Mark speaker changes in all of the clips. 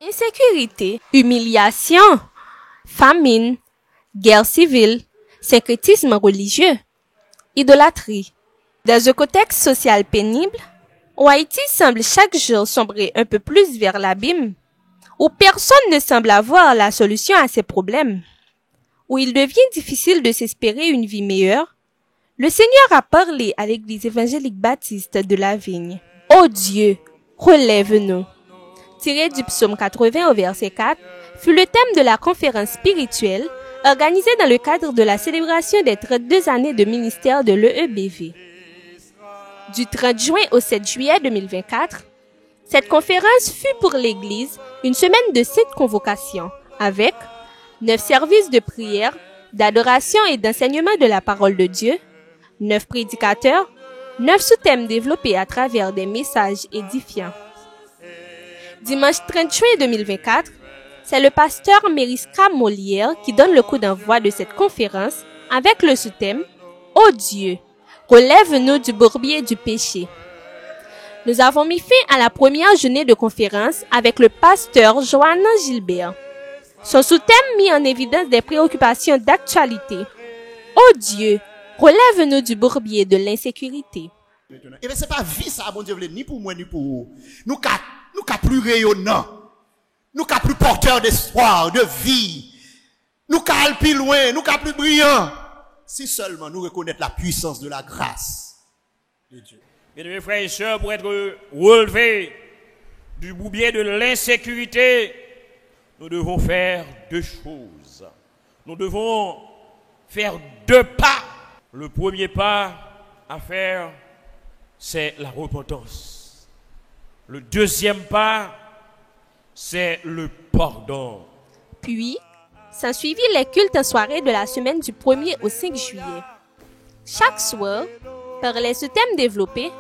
Speaker 1: Insécurité, humiliation, famine, guerre civile, syncrétisme religieux, idolâtrie. Dans un contexte social pénible, où Haïti semble chaque jour sombrer un peu plus vers l'abîme, où personne ne semble avoir la solution à ses problèmes, où il devient difficile de s'espérer une vie meilleure, le Seigneur a parlé à l'Église évangélique baptiste de la Vigne. Ô Dieu, relève-nous. Tiré du psaume 80 au verset 4, fut le thème de la conférence spirituelle organisée dans le cadre de la célébration des 32 années de ministère de l'EEBV. Du 30 juin au 7 juillet 2024, cette conférence fut pour l'Église une semaine de sainte convocation avec 9 services de prière, d'adoration et d'enseignement de la parole de Dieu, 9 prédicateurs, 9 sous-thèmes développés à travers des messages édifiants. Dimanche 30 juin 2024, c'est le pasteur Meriska Molière qui donne le coup d'envoi de cette conférence avec le sous-thème « Ô Dieu, relève-nous du bourbier du péché ». Nous avons mis fin à la première journée de conférence avec le pasteur Johanna Gilbert. Son sous-thème mit en évidence des préoccupations d'actualité. « Ô Dieu, relève-nous du bourbier de l'insécurité ».
Speaker 2: Et bien, c'est pas vie ça, bon Dieu, ni pour moi, ni pour vous. Nous qu'à plus rayonnant. Nous qu'à plus porteur d'espoir, de vie. Nous qu'à plus loin, nous qu'à plus brillant. Si seulement nous reconnaître la puissance de la grâce de Dieu.
Speaker 3: Mes frères et sœurs, pour être relevés du bourbier de l'insécurité, nous devons faire deux choses. Nous devons faire deux pas. Le premier pas à faire, c'est la repentance. Le deuxième pas, c'est le pardon.
Speaker 1: Puis, s'ensuivit les cultes en soirée de la semaine du 1er au 5 juillet. Chaque soir, par les sous-thèmes développés,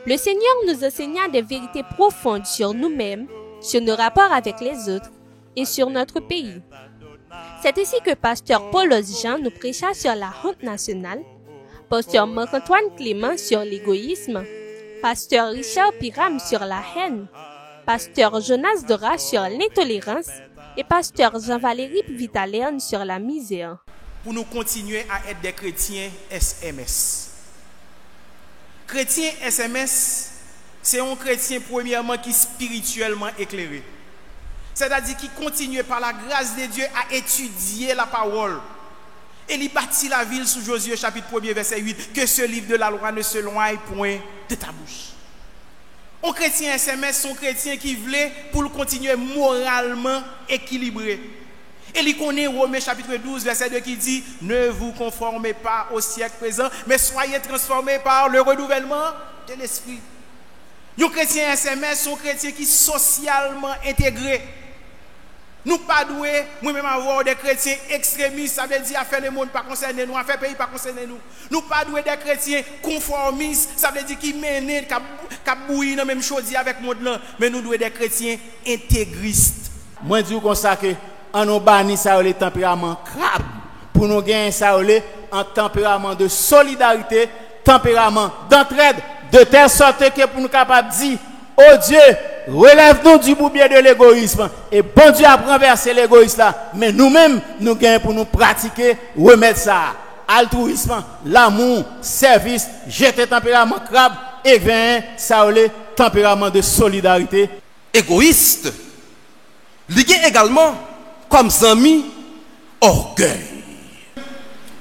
Speaker 1: le Seigneur nous enseigna des vérités profondes sur nous-mêmes, sur nos rapports avec les autres et sur notre pays. C'est ainsi que pasteur Paul Jean nous prêcha sur la honte nationale, pasteur Marc-Antoine Clément sur l'égoïsme, pasteur Richard Piram sur la haine, pasteur Jonas Dora sur l'intolérance et pasteur Jean-Valérie Vitalerne sur la misère.
Speaker 4: Pour nous continuer à être des chrétiens SMS. Chrétien SMS, c'est un chrétien premièrement qui est spirituellement éclairé. C'est-à-dire qui continue par la grâce de Dieu à étudier la parole. Et il bâtit la ville sous Josué chapitre 1er verset 8, que ce livre de la loi ne se loigne point de ta bouche. Un chrétien SMS, son chrétien qui voulait pour le continuer moralement équilibré. Et il connaît Romains chapitre 12 verset 2 qui dit « Ne vous conformez pas au siècle présent, mais soyez transformés par le renouvellement de l'esprit. » Un chrétien SMS, son chrétien qui est socialement intégré. Nous pas doués, moi-même avoir des chrétiens extrémistes, ça veut dire à faire le monde pas concerner nous, à faire pays pas concerner nous. Nous pas doués des chrétiens conformistes, ça veut dire qui mènent, qui bouillent dans même chose avec monde là, mais nous doués des chrétiens intégristes.
Speaker 2: Moi dis comme ça que en nous banni ça le tempérament crabe pour nous gagner ça en tempérament de solidarité, tempérament d'entraide de telle sorte que pour nous capable dire oh Dieu, relève-nous du bourbier de l'égoïsme. Et bon Dieu a renversé l'égoïsme là. Mais nous-mêmes, nous gagnons pour nous pratiquer, remettre ça. Altruisme, l'amour, service, jeter tempérament crabe et bien ça le tempérament de solidarité.
Speaker 5: Égoïste, lié également comme ami, orgueil.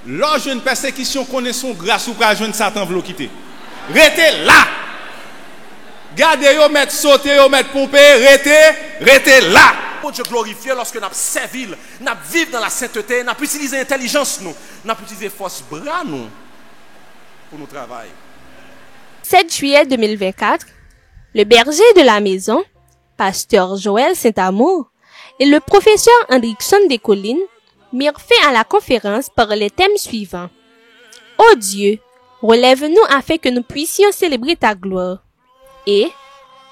Speaker 6: Lors d'une persécution, connaissons grâce ou pas jeune Satan veut quitter. Restez là. Gardez yo, mettre sauter, yo, mettre pomper, restez là.
Speaker 5: Pour Dieu glorifié lorsque nous servi, nous vivons dans la sainteté, nous utilisons l'intelligence, nous utilisons force bras nous pour nous travailler.
Speaker 1: 7 juillet 2024, le berger de la maison, pasteur Joël Saint-Amour, et le professeur Hendrickson Descollines mirent fin à la conférence par les thèmes suivants. Ô Dieu, relève-nous afin que nous puissions célébrer ta gloire. Et,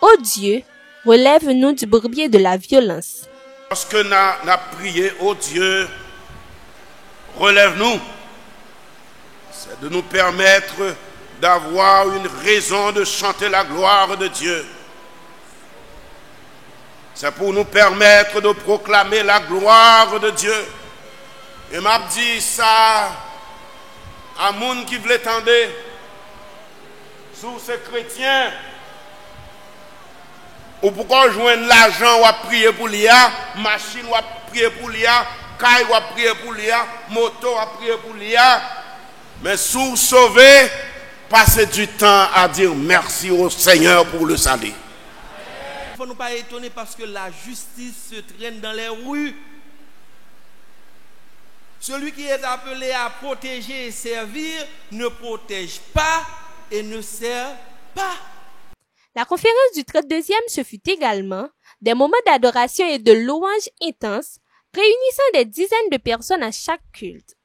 Speaker 1: ô Dieu, relève-nous du bourbier de la violence.
Speaker 7: Lorsque nous avons prié, ô Dieu, relève-nous, c'est de nous permettre d'avoir une raison de chanter la gloire de Dieu. c'est pour nous permettre de proclamer la gloire de Dieu. Et m'a dit ça à monde qui veut tendre sous ces chrétiens. Ou pourquoi joindre l'argent ou à prier pour l'IA, machine ou à prier pour l'IA, caille ou à prier pour l'IA, moto ou à prier pour l'IA. Mais sous sauver, passez du temps à dire merci au Seigneur pour le salut.
Speaker 8: Il ne faut nous pas étonner parce que la justice se traîne dans les rues. Celui qui est appelé à protéger et servir ne protège pas et ne sert pas.
Speaker 1: La conférence du 32e ce fut également des moments d'adoration et de louange intenses, réunissant des dizaines de personnes à chaque culte.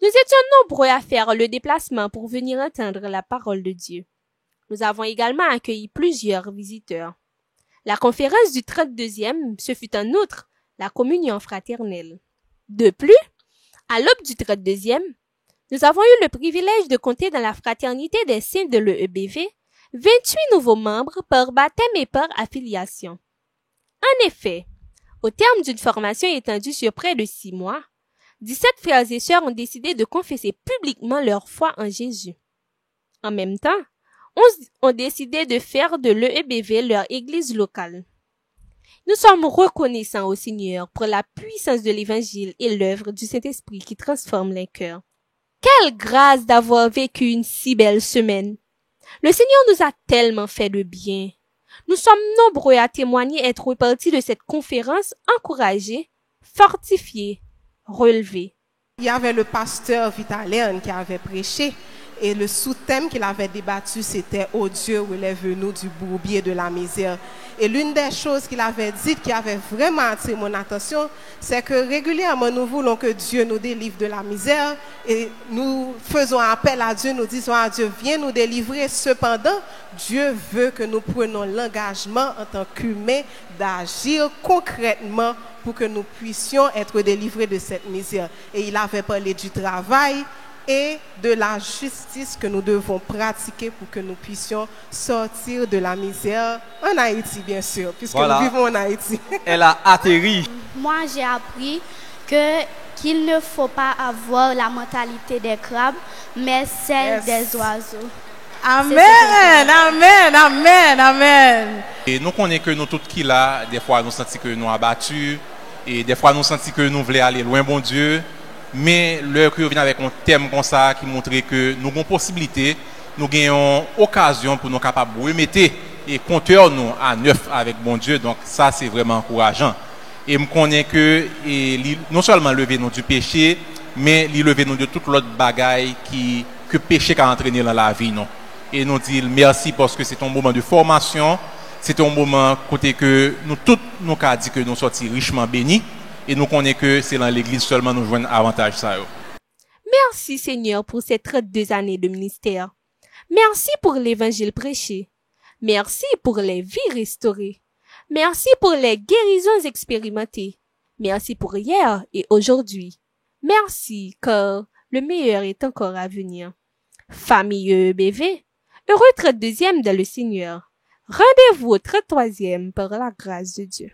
Speaker 1: Nous étions nombreux à faire le déplacement pour venir entendre la parole de Dieu. Nous avons également accueilli plusieurs visiteurs. La conférence du 32e, ce fut en outre la communion fraternelle. De plus, à l'aube du 32e, nous avons eu le privilège de compter dans la fraternité des saints de l'EBV 28 nouveaux membres par baptême et par affiliation. En effet, au terme d'une formation étendue sur près de 6 mois, 17 frères et sœurs ont décidé de confesser publiquement leur foi en Jésus. En même temps, 11 ont décidé de faire de l'EBV leur église locale. Nous sommes reconnaissants au Seigneur pour la puissance de l'Évangile et l'œuvre du Saint-Esprit qui transforme les cœurs. Quelle grâce d'avoir vécu une si belle semaine! Le Seigneur nous a tellement fait de bien. Nous sommes nombreux à témoigner être repartis de cette conférence encouragés, fortifiés, relevés.
Speaker 9: Il y avait le pasteur Vitalien qui avait prêché et le sous-thème qu'il avait débattu, c'était « Oh Dieu, relève-nous du bourbier de la misère ». Et l'une des choses qu'il avait dites qui avait vraiment attiré mon attention, c'est que régulièrement nous voulons que Dieu nous délivre de la misère et nous faisons appel à Dieu, nous disons à Dieu, viens nous délivrer. Cependant, Dieu veut que nous prenions l'engagement en tant qu'humains d'agir concrètement pour que nous puissions être délivrés de cette misère. Et il avait parlé du travail et de la justice que nous devons pratiquer pour que nous puissions sortir de la misère en Haïti, bien sûr, puisque nous vivons en Haïti.
Speaker 10: Elle a atterri.
Speaker 11: Moi, j'ai appris qu'il ne faut pas avoir la mentalité des crabes, mais celle des oiseaux.
Speaker 9: Amen, amen, amen, amen.
Speaker 6: Et nous connaissons que nous tous qui là, des fois nous sentons que nous abattus, et des fois nous sentons que nous voulons aller loin, bon Dieu. Mais l'heure que vient avec un thème comme ça qui montre que nous avons possibilité, nous avons occasion pour nous capables de remettre et compteur nous à neuf avec bon Dieu. Donc ça c'est vraiment encourageant. Et je connais que non seulement lever nous du péché, mais lever nous de toute l'autre bagaille que péché a entraîné dans la vie. Non? Et nous dire merci parce que c'est un moment de formation, c'est un moment côté que nous tous nous avons dit que nous sortis richement bénis. Et nous connaissons que c'est dans l'église seulement nous jouons avantage ça.
Speaker 1: Merci Seigneur pour ces 32 années de ministère. Merci pour l'évangile prêché. Merci pour les vies restaurées. Merci pour les guérisons expérimentées. Merci pour hier et aujourd'hui. Merci car le meilleur est encore à venir. Famille EBV, heureux 32e dans le Seigneur. Rendez-vous au 33e par la grâce de Dieu.